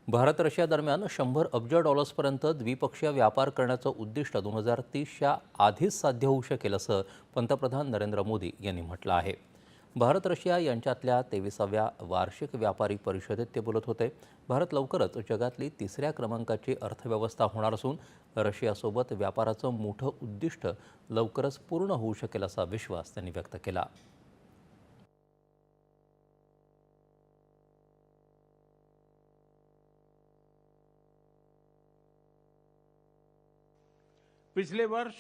Bharat Russia दरम्यान 100 अब्ज डॉलर्सपर्यंत द्विपक्षीय व्यापार करण्याचं उद्दिष्ट 2030च्या आधीच साध्य होऊ शकेल असं पंतप्रधान नरेंद्र मोदी यांनी म्हटलं आहे। भारत रशिया यांच्यातल्या 23व्या वार्षिक व्यापारी परिषदेत ते बोलत होते। भारत लवकरच जगातली 3ऱ्या क्रमांकाची अर्थव्यवस्था होणार असून रशियासोबत व्यापाराचं मोठं उद्दिष्ट लवकरच पूर्ण होऊ शकेल असा विश्वास त्यांनी व्यक्त केला। पिछले वर्ष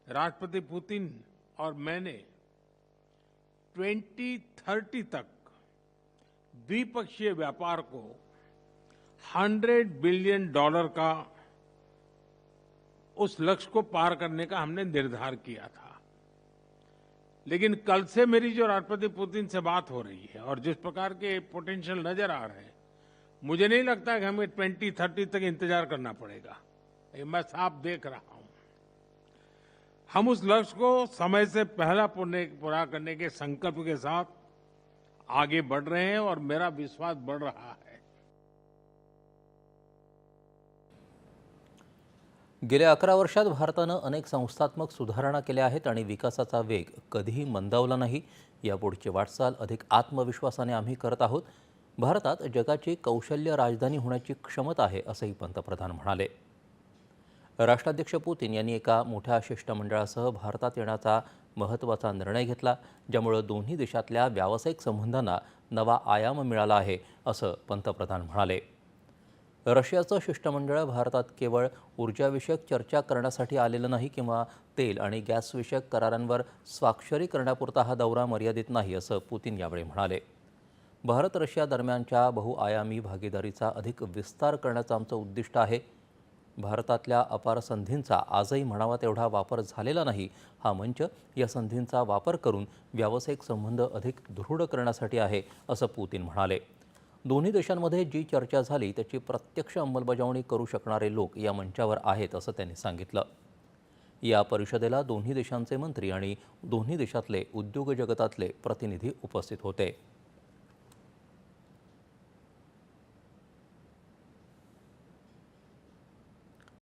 राष्ट्रपति पुतिन और मैंने 2030 तक द्विपक्षीय व्यापार को $100 बिलियन का उस लक्ष्य को पार करने का हमने निर्धार किया था। लेकिन कल से मेरी जो राष्ट्रपति पुतिन से बात हो रही है और जिस प्रकार के पोटेंशियल नजर आ रहे हैं, मुझे नहीं लगता कि हमें 2030 तक इंतजार करना पड़ेगा। ये मैं साफ देख रहा हूं। हम उस लक्ष्य को समय से पहला पूरा करने के संकल्प के साथ आगे बढ़ रहे हैं और मेरा विश्वास बढ़ रहा है। गेल्या 11 वर्षात भारतानं अनेक संस्थात्मक सुधारणा केल्या आहेत आणि विकासाचा वेग कधीही मंदावला नाही। यापुढची वाटचाल अधिक आत्मविश्वासाने आम्ही करत आहोत। भारतात जगाची कौशल्य राजधानी होण्याची क्षमता आहे असंही पंतप्रधान म्हणाले। राष्ट्राध्यक्ष पुतिन यांनी एका मोठ्या शिष्टमंडळासह भारतात येण्याचा महत्त्वाचा निर्णय घेतला, ज्यामुळे दोन्ही देशातल्या व्यावसायिक संबंधांना नवा आयाम मिळाला आहे असं पंतप्रधान म्हणाले। रशियाचं शिष्टमंडळ भारतात केवळ ऊर्जाविषयक चर्चा करण्यासाठी आलेलं नाही किंवा तेल आणि गॅसविषयक करारांवर स्वाक्षरी करण्यापुरता हा दौरा मर्यादित नाही असं पुतिन यावेळी म्हणाले। भारत रशिया दरम्यानच्या बहुआयामी भागीदारीचा अधिक विस्तार करण्याचं आमचं उद्दिष्ट आहे। भारतातल्या अपार संधींचा आजही म्हणावा तेवढा वापर झालेला नाही। हा मंच या संधींचा वापर करून व्यावसायिक संबंध अधिक दृढ करण्यासाठी आहे असं पुतिन म्हणाले। दोन्ही देशांमध्ये जी चर्चा झाली त्याची प्रत्यक्ष अंमलबजावणी करू शकणारे लोक या मंचावर आहेत असं त्यांनी सांगितलं। या परिषदेला दोन्ही देशांचे मंत्री आणि दोन्ही देशातले उद्योग जगतातले प्रतिनिधी उपस्थित होते।